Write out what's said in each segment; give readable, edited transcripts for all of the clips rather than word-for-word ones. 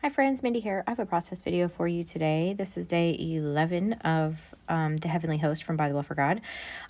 Hi friends, Mindy here. I have a process video for you today. This is day 11 of the Heavenly Host from Bythewell4God.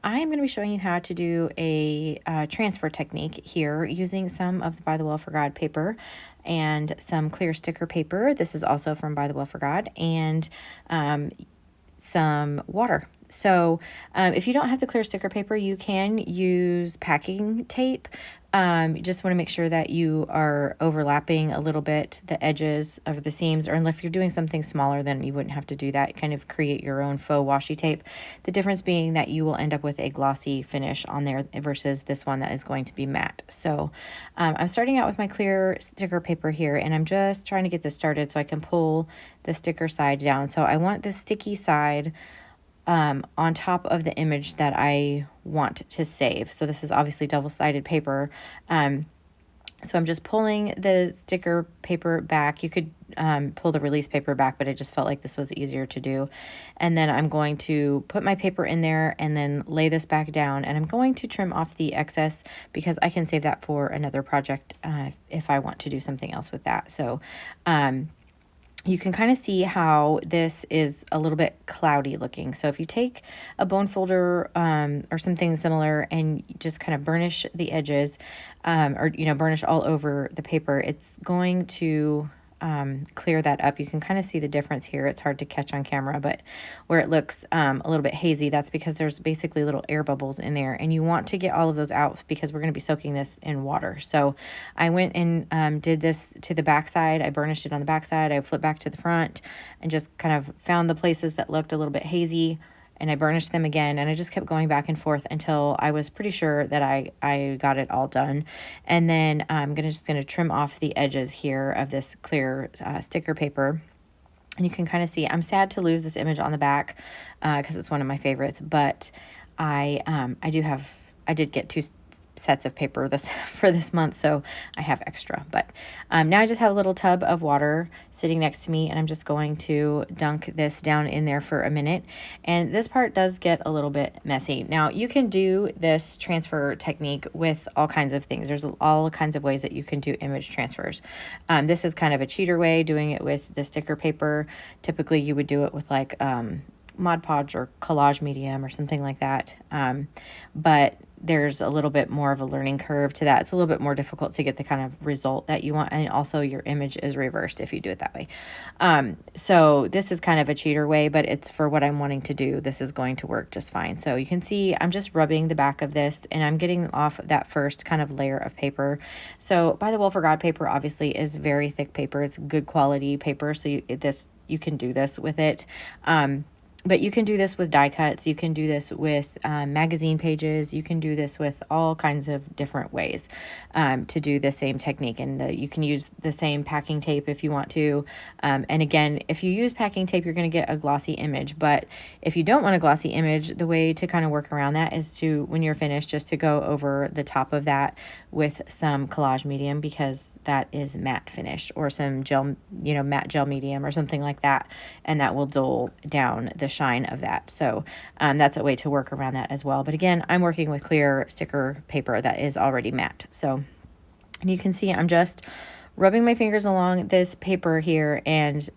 I am going to be showing you how to do a transfer technique here using some of the Bythewell4God paper and some clear sticker paper. This is also from Bythewell4God, and some water. So if you don't have the clear sticker paper, you can use packing tape. You just want to make sure that you are overlapping a little bit the edges of the seams, or if you're doing something smaller, then you wouldn't have to do that. Kind of create your own faux washi tape. The difference being that you will end up with a glossy finish on there versus this one that is going to be matte. So I'm starting out with my clear sticker paper here, and I'm just trying to get this started so I can pull the sticker side down. So I want the sticky side on top of the image that I want to save. So this is obviously double-sided paper. So I'm just pulling the sticker paper back. You could pull the release paper back, but I just felt like this was easier to do. And then I'm going to put my paper in there and then lay this back down. And I'm going to trim off the excess because I can save that for another project if I want to do something else with that. So you can kind of see how this is a little bit cloudy looking. So if you take a bone folder or something similar and just kind of burnish the edges or, burnish all over the paper, it's going to clear that up. You can kind of see the difference here. It's hard to catch on camera, but where it looks a little bit hazy, that's because there's basically little air bubbles in there, and you want to get all of those out because we're going to be soaking this in water. So I went and did this to the back side. I burnished it on the back side. I flipped back to the front and just kind of found the places that looked a little bit hazy, and I burnished them again, and I just kept going back and forth until I was pretty sure that I got it all done. And then I'm just gonna trim off the edges here of this clear sticker paper. And you can kind of see, I'm sad to lose this image on the back because it's one of my favorites, but I did get two sets of paper for this month, so I have extra. But now I just have a little tub of water sitting next to me, and I'm just going to dunk this down in there for a minute. And this part does get a little bit messy. Now you can do this transfer technique with all kinds of things. There's all kinds of ways that you can do image transfers. This is kind of a cheater way, doing it with the sticker paper. Typically you would do it with like Mod Podge or collage medium or something like that. But there's a little bit more of a learning curve to that. It's a little bit more difficult to get the kind of result that you want. And also your image is reversed if you do it that way. So this is kind of a cheater way, but it's for what I'm wanting to do. This is going to work just fine. So you can see I'm just rubbing the back of this, and I'm getting off that first kind of layer of paper. So Bythewell4God paper obviously is very thick paper. It's good quality paper. So you can do this with it. But you can do this with die cuts. You can do this with magazine pages. You can do this with all kinds of different ways to do the same technique. And you can use the same packing tape if you want to. And again, if you use packing tape, you're going to get a glossy image. But if you don't want a glossy image, the way to kind of work around that is to, when you're finished, just to go over the top of that with some collage medium, because that is matte finish, or some gel, matte gel medium or something like that. And that will dull down the shine of that. So that's a way to work around that as well. But again, I'm working with clear sticker paper that is already matte. So, and you can see I'm just rubbing my fingers along this paper here, and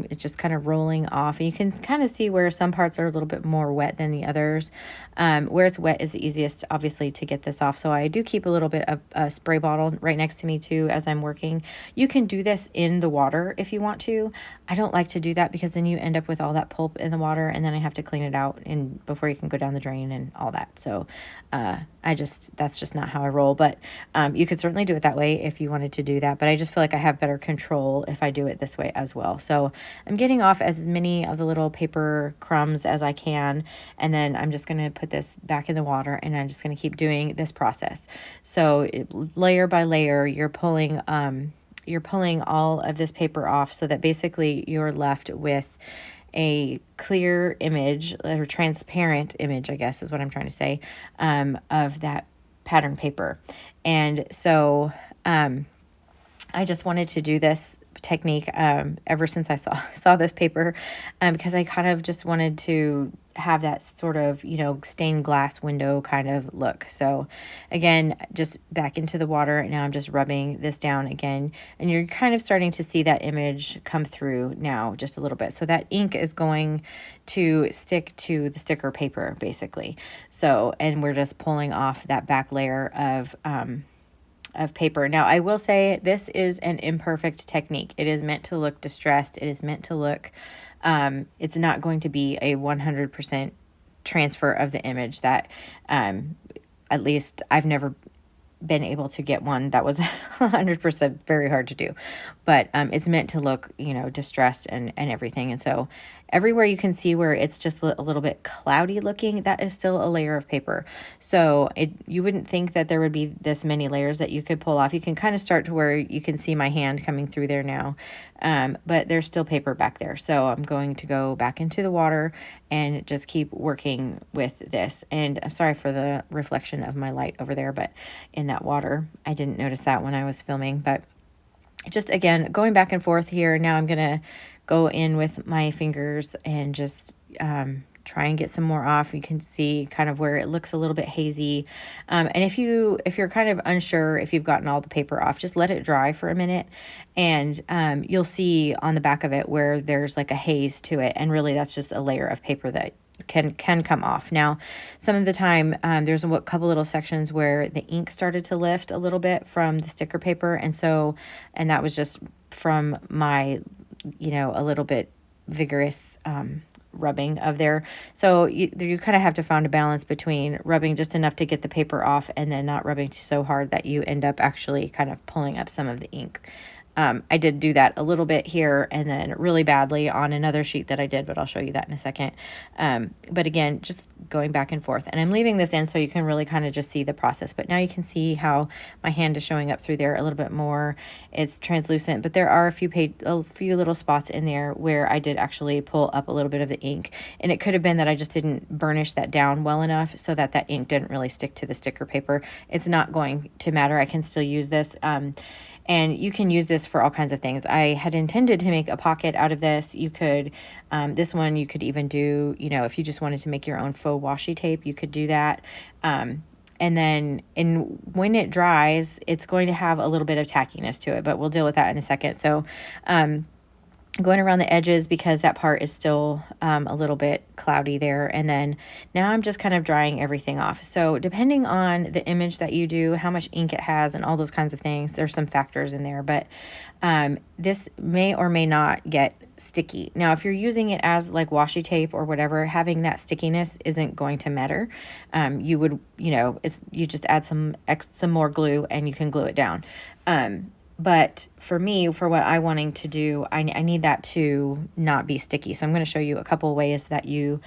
it's just kind of rolling off. And you can kind of see where some parts are a little bit more wet than the others. Where it's wet is the easiest, obviously, to get this off. So I do keep a little bit of a spray bottle right next to me too as I'm working. You can do this in the water if you want to. I don't like to do that because then you end up with all that pulp in the water, and then I have to clean it out before you can go down the drain and all that. So that's just not how I roll. But you could certainly do it that way if you wanted to do that. But I just feel like I have better control if I do it this way as well. So I'm getting off as many of the little paper crumbs as I can, and then I'm just going to put this back in the water, and I'm just going to keep doing this process. So layer by layer, you're pulling all of this paper off, so that basically you're left with a clear image, or transparent image, I guess is what I'm trying to say, of that pattern paper. And so I just wanted to do this technique ever since I saw this paper, because I kind of just wanted to have that sort of, stained glass window kind of look. So again, just back into the water. Now I'm just rubbing this down again, and you're kind of starting to see that image come through now just a little bit. So that ink is going to stick to the sticker paper basically. So, and we're just pulling off that back layer of paper. Now, I will say this is an imperfect technique. It is meant to look distressed. It is meant to look, it's not going to be a 100% transfer of the image that, at least I've never been able to get one that was 100% very hard to do, but it's meant to look, distressed and everything. And so everywhere you can see where it's just a little bit cloudy looking, that is still a layer of paper. So you wouldn't think that there would be this many layers that you could pull off. You can kind of start to where you can see my hand coming through there now, but there's still paper back there. So I'm going to go back into the water and just keep working with this. And I'm sorry for the reflection of my light over there, but in that water, I didn't notice that when I was filming. But just again, going back and forth here. Now I'm going to go in with my fingers and just try and get some more off. You can see kind of where it looks a little bit hazy. And if you're kind of unsure if you've gotten all the paper off, just let it dry for a minute, and you'll see on the back of it where there's like a haze to it. And really that's just a layer of paper that can come off. Now, some of the time, there's a couple little sections where the ink started to lift a little bit from the sticker paper. And that was just from my, a little bit vigorous, rubbing of there. So you kind of have to find a balance between rubbing just enough to get the paper off and then not rubbing so hard that you end up actually kind of pulling up some of the ink. I did do that a little bit here and then really badly on another sheet that I did, but I'll show you that in a second. But again, just going back and forth, and I'm leaving this in so you can really kind of just see the process. But now you can see how my hand is showing up through there a little bit more. It's translucent, but there are a few little spots in there where I did actually pull up a little bit of the ink, and it could have been that I just didn't burnish that down well enough so that ink didn't really stick to the sticker paper. It's not going to matter. I can still use this. And you can use this for all kinds of things. I had intended to make a pocket out of this. You could, this one you could even do, if you just wanted to make your own faux washi tape, you could do that. And then when it dries, it's going to have a little bit of tackiness to it, but we'll deal with that in a second. So, going around the edges because that part is still a little bit cloudy there. And then now I'm just kind of drying everything off. So depending on the image that you do, how much ink it has and all those kinds of things, there's some factors in there, but this may or may not get sticky. Now, if you're using it as like washi tape or whatever, having that stickiness isn't going to matter. You would, you just add some more glue and you can glue it down. But for me, for what I'm wanting to do, I need that to not be sticky. So I'm going to show you a couple ways that you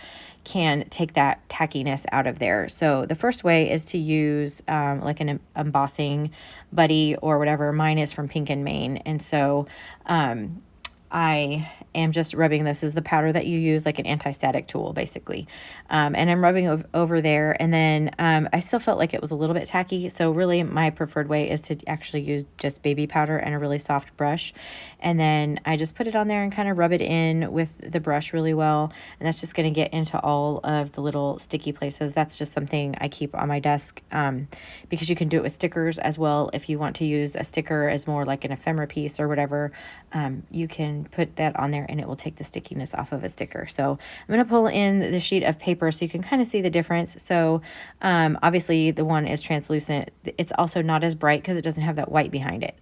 can take that tackiness out of there. So the first way is to use like an embossing buddy or whatever. Mine is from Pink and Main. And so I am just rubbing this as the powder that you use, like an anti-static tool, basically. And I'm rubbing over there. And then I still felt like it was a little bit tacky. So really my preferred way is to actually use just baby powder and a really soft brush. And then I just put it on there and kind of rub it in with the brush really well. And that's just going to get into all of the little sticky places. That's just something I keep on my desk because you can do it with stickers as well. If you want to use a sticker as more like an ephemera piece or whatever, you can put that on there and it will take the stickiness off of a sticker. So I'm going to pull in the sheet of paper so you can kind of see the difference. So obviously the one is translucent. It's also not as bright because it doesn't have that white behind it.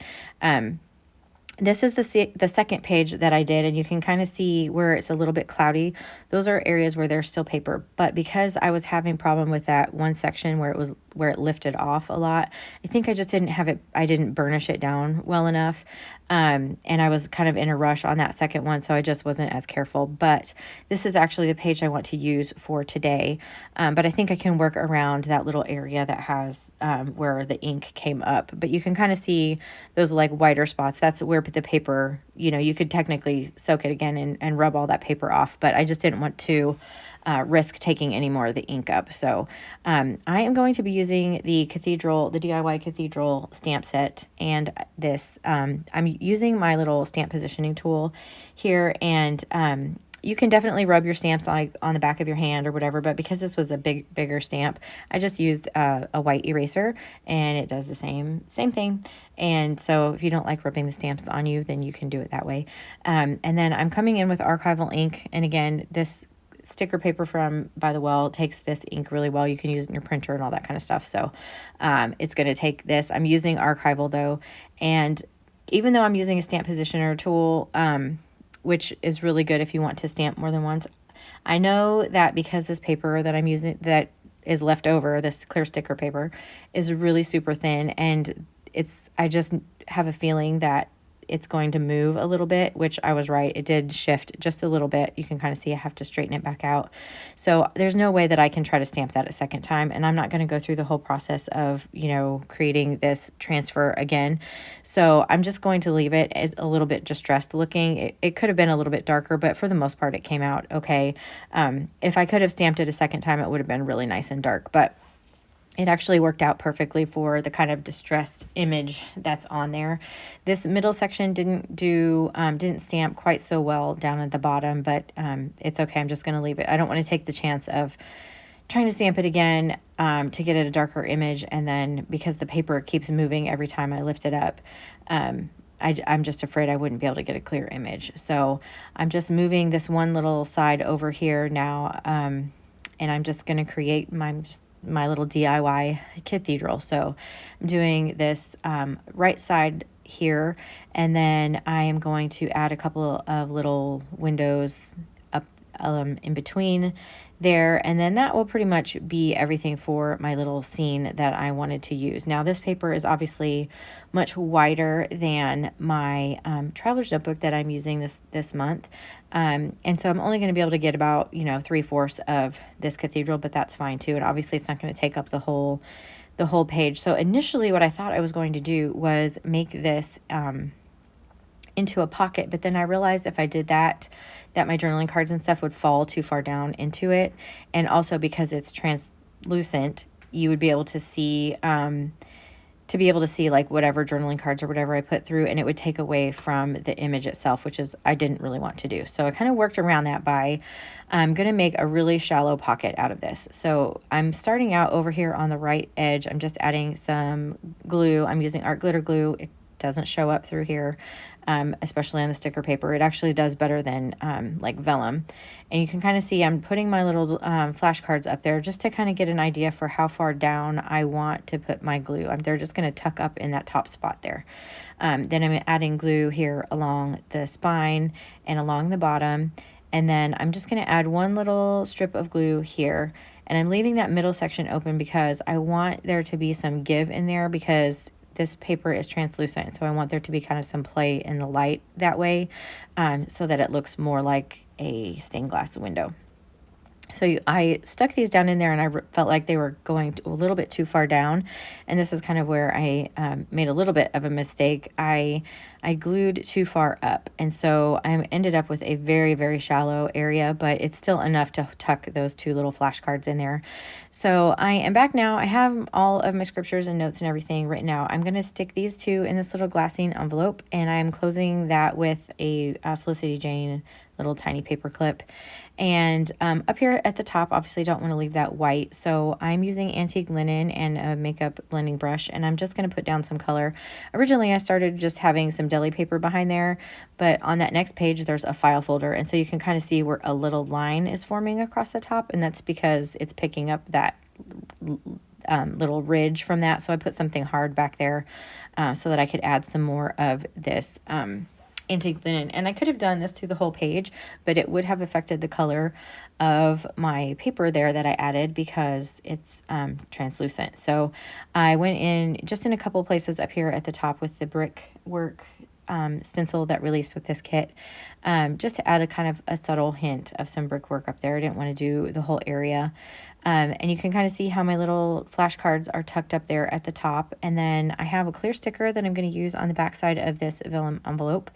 This is the second page that I did, and you can kind of see where it's a little bit cloudy. Those are areas where there's still paper, but because I was having problem with that one section where it lifted off a lot, I think I just I didn't burnish it down well enough. And I was kind of in a rush on that second one, so I just wasn't as careful. But this is actually the page I want to use for today. But I think I can work around that little area that has where the ink came up. But you can kind of see those like whiter spots. That's where the paper, you know, you could technically soak it again and rub all that paper off, but I just didn't want to risk taking any more of the ink up. So I am going to be using the DIY cathedral stamp set, and this, I'm using my little stamp positioning tool here, and you can definitely rub your stamps on the back of your hand or whatever, but because this was a bigger stamp, I just used a white eraser, and it does the same thing. And so if you don't like rubbing the stamps on you, then you can do it that way. And then I'm coming in with archival ink, and again, this sticker paper from Bythewell takes this ink really well. You can use it in your printer and all that kind of stuff. So it's going to take this. I'm using archival though, and even though I'm using a stamp positioner tool, which is really good if you want to stamp more than once, I know that because this paper that I'm using that is left over, this clear sticker paper, is really super thin, and I just have a feeling that it's going to move a little bit, which I was right. It did shift just a little bit. You can kind of see I have to straighten it back out. So there's no way that I can try to stamp that a second time. And I'm not going to go through the whole process of, you know, creating this transfer again. So I'm just going to leave it a little bit distressed looking. It could have been a little bit darker, but for the most part, it came out okay. If I could have stamped it a second time, it would have been really nice and dark, but it actually worked out perfectly for the kind of distressed image that's on there. This middle section didn't stamp quite so well down at the bottom, but it's okay. I'm just going to leave it. I don't want to take the chance of trying to stamp it again to get it a darker image, and then because the paper keeps moving every time I lift it up, I'm just afraid I wouldn't be able to get a clear image. So I'm just moving this one little side over here now, and I'm just going to create my little DIY cathedral. So I'm doing this right side here, and then I am going to add a couple of little windows up in between there, and then that will pretty much be everything for my little scene that I wanted to use. Now this paper is obviously much wider than my traveler's notebook that I'm using this month, and so I'm only going to be able to get about 3/4 of this cathedral, but that's fine too. And obviously it's not going to take up the whole page. So initially what I thought I was going to do was make this into a pocket, but then I realized if I did that my journaling cards and stuff would fall too far down into it, and also because it's translucent, you would be able to see like whatever journaling cards or whatever I put through, and it would take away from the image itself, which is I didn't really want to do. So I kind of worked around that by I'm going to make a really shallow pocket out of this. So I'm starting out over here on the right edge. I'm just adding some glue. I'm using art glitter glue. It doesn't show up through here, especially on the sticker paper. It actually does better than like vellum. And you can kind of see I'm putting my little flashcards up there just to kind of get an idea for how far down I want to put my glue. They're just going to tuck up in that top spot there. Then I'm adding glue here along the spine and along the bottom. And then I'm just going to add one little strip of glue here. And I'm leaving that middle section open because I want there to be some give in there, because this paper is translucent, so I want there to be kind of some play in the light that way, so that it looks more like a stained glass window. So I stuck these down in there, and I felt like they were going a little bit too far down, and this is kind of where I made a little bit of a mistake. I glued too far up, and so I ended up with a very, very shallow area, but it's still enough to tuck those two little flashcards in there. So I am back now. I have all of my scriptures and notes and everything written out. I'm going to stick these two in this little glassine envelope, and I'm closing that with a Felicity Jane little tiny paper clip. And up here at the top, obviously don't want to leave that white, so I'm using antique linen and a makeup blending brush, and I'm just going to put down some color. Originally I started just having some deli paper behind there, but on that next page there's a file folder, and so you can kind of see where a little line is forming across the top, and that's because it's picking up that little ridge from that. So I put something hard back there so that I could add some more of this antique linen. And I could have done this to the whole page, but it would have affected the color of my paper there that I added because it's translucent. So I went in just in a couple places up here at the top with the brickwork stencil that released with this kit, just to add a kind of a subtle hint of some brickwork up there. I didn't want to do the whole area. And you can kind of see how my little flashcards are tucked up there at the top. And then I have a clear sticker that I'm going to use on the back side of this vellum envelope.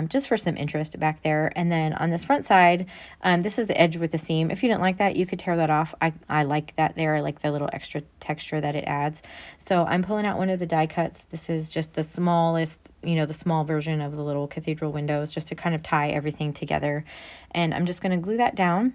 just for some interest back there. And then on this front side, this is the edge with the seam. If you didn't like that, you could tear that off. I like that there. I like the little extra texture that it adds. So I'm pulling out one of the die cuts. This is just the smallest, you know, the small version of the little cathedral windows, just to kind of tie everything together. And I'm just going to glue that down.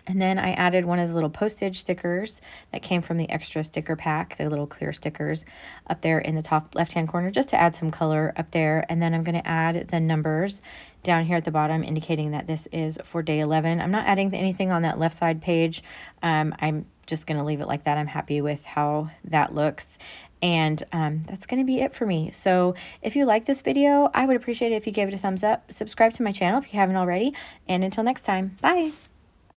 And then I added one of the little postage stickers that came from the extra sticker pack, the little clear stickers up there in the top left-hand corner, just to add some color up there. And then I'm going to add the numbers down here at the bottom, indicating that this is for day 11. I'm not adding anything on that left side page. I'm just going to leave it like that. I'm happy with how that looks. And that's going to be it for me. So if you like this video, I would appreciate it if you gave it a thumbs up. Subscribe to my channel if you haven't already. And until next time, bye.